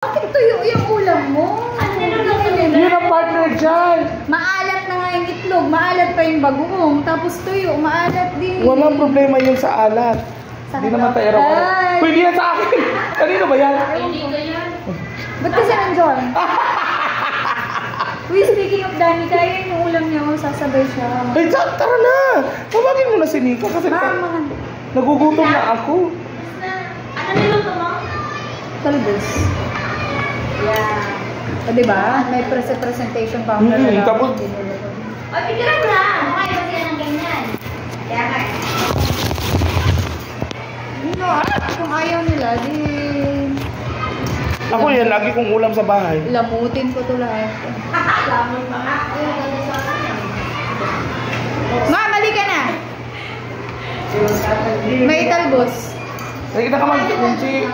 Bakit tuyo yung ulam mo? Yun ang partner dyan. Maalat na nga yung itlog, maalat pa yung bagoong, tapos tuyo, maalat din. Walang problema yun sa alat. Hindi naman tayo araw. Pwede yan sa akin. Kanino ba yan? Ba't kasi nandiyan? Uy, speaking of Danny, kaya yung ulam niya, sasabay siya. Ay, tara na. Tawagin mo na si Nika kasi nagugutom na ako. Ano niluto mo? Talbos. Yeah. O, diba? May presentation pa ako na tapos, O, picture mo na. Mukha iba sila ng ganyan. Kaya nga. Kung ayaw nila, di... ako yan, lagi kong ulam sa bahay. Lamutin ko to lahat. Lamon pa nga. Ma, mali ka na! May talbos. Nakikita ka mag-kunchi.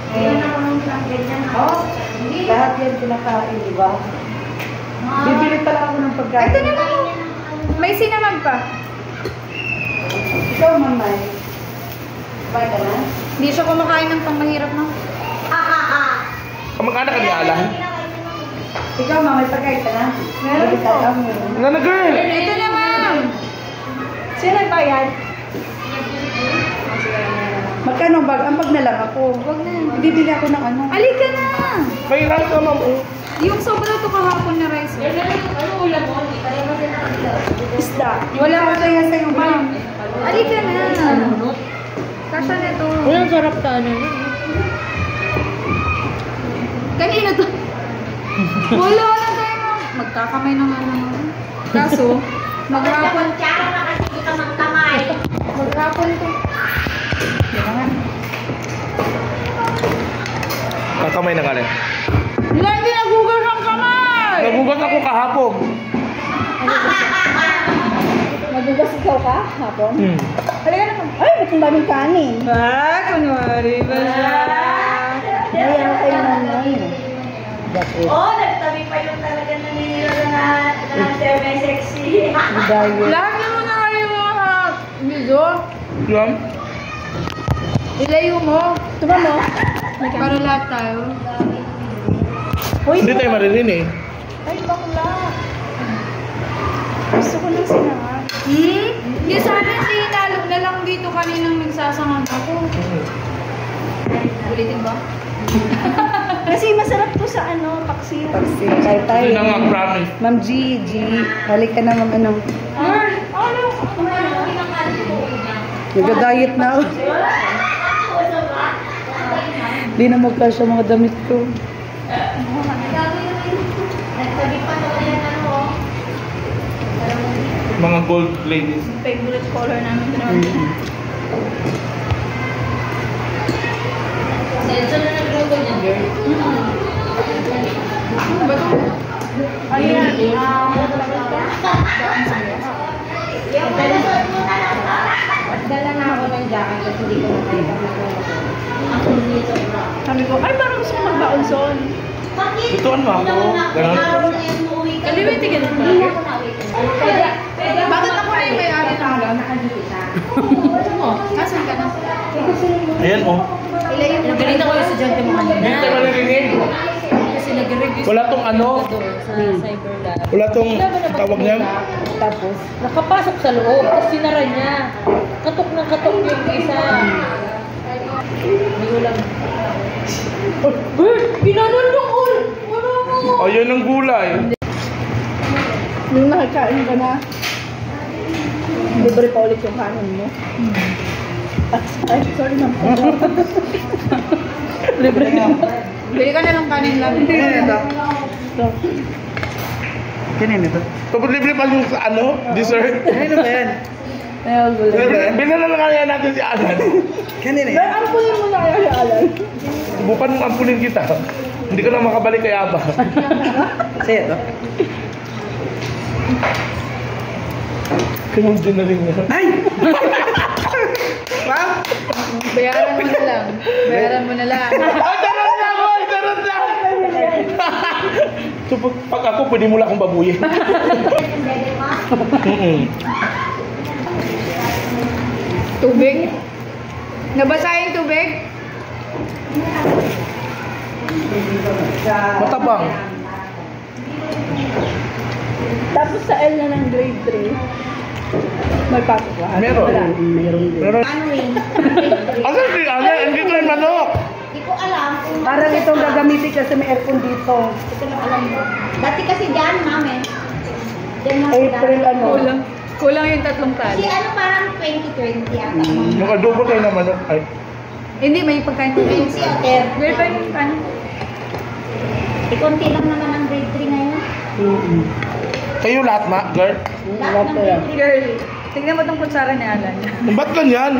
Ayan ako nung isang ganyan. Lahat yan pinakain, di ba? Bibili pala ako ng pagkain. Ito na lang. May sinamag pa. Ikaw, mamay. Bye ka na? Hindi siya kumakain ng pangmahirap na. Kamag-anak ka ni Alan? Ikaw, mamay, pagkain ka na? Meron po. Nga na, girl! Ito na, ma'am. Sino nagbayad? Magkano bag? Ang bag na lang ako. Huwag na. Bibili ako ng ano. Alika na. May rice ka, ma'am. Oh. Yung sobra to kahapon na rice. Ano ulam mo? Hindi pa rin Isda. Wala ko kaya sa'yo, ma'am. Alika na. Kasha na to. Walang sarap ta ano. Kanino to? Wala na tayo. Magkakamay na nga naman. Kaso, maghapon. Tsaka na kasi hindi ka magkamay. Maghapon to. Diba nga? Kakamay na ka rin. Hindi nagugas ang kamay! Nagugas ako kahapon. Magugas ikaw ka? Hapon? Halika naman. Ay, ba't ang daming kanin? Kunwari ba siya? Ayaw kayo naman. Oo, nagtabi pa yung talaga naninira na may sexy. Lagi mo na kayo mga video. Yan. Ilayo mo. Tuba mo? Para lahat tayo. Hindi tayo maririnig. Ay, bakla. Gusto ko lang sinangat. Hindi sana sinalog na lang dito kaninang nagsasangag ako. Ulitin ba? Kasi masarap to sa ano, paksi. Paksi. Kahit tayo. Yun ang promise. Ma'am G, halik ka na ma'am ano. Girl, ano? Nag-diet na ako. Hindi na magkasya mga damit ko. Nagtabi pa naman yan ano. Mga gold ladies. Favorite color namin ito naman. Senso na nagluto niya, girl. Ano ba ito? Ayan. Dala na ako ng jacket kasi hindi ko makita na Sabi ko, ay parang gusto ko magbaonson. Tutuan mo ako. Ganon. Kaliwiti ka na ba? Bakit ako na yung may-ari ng lang? Asan ka na? Ayan, oh. Ilayo mo. Ganito ko yung estudyante mo kanina. Hindi tayo maririnig. Kasi nag-review Wala tong ano. sa Cyberlab. Wala tong tawag niya. Tapos, Nakapasok sa loob, tapos sinara niya. Katok ng katok yung isa. May ulam. Pinanon yung Wala mo! Ayan ang gulay. yung nakakain ka na, libre pa ulit yung kanin mo. Ay, sorry ma'am. Libre na. Bili ka na lang kanin lang. Kanin ito? Tapos libre pa yung ano, dessert. Ano ba yan? Ayun, Libre. Bilhan na lang kaya natin si Alan. Kanin eh? Ampunin mo na kaya si Alan. Subukan mong ampunin kita. Hindi ka na makabalik kay Aba. Sa'yo to? Kanyang din na rin niya. Ay! Ma'am? Bayaran mo na lang. Bayaran mo na lang. Ay, charot lang! Ay, charot lang! So, pag ako, pwede mo lang akong babuyin. Tubig? Nabasa yung tubig? Matabang. Tapos sa L na ng grade 3, may pasok ka. Meron. Wala. Meron din. Meron. Ano eh? Ano si Ana? Hindi ko yung manok. Hindi ko alam kung... Parang itong gagamitin kasi may aircon dito. Hindi ko lang alam mo. Dati kasi dyan, mami. Dyan na April ano. Kulang yung tatlong Kasi tali. ano parang 2020 ata. Yung adobo tayo na manok. Ay. Hindi, may pagkain ko. 20 o 30. Girl, pa yung kanin. Konti lang naman ang grade 3 ngayon. Kayo lahat, ma, girl. Lahat ng grade 3. Girl, tignan mo tong kutsara ni Alan. Ba't ganyan?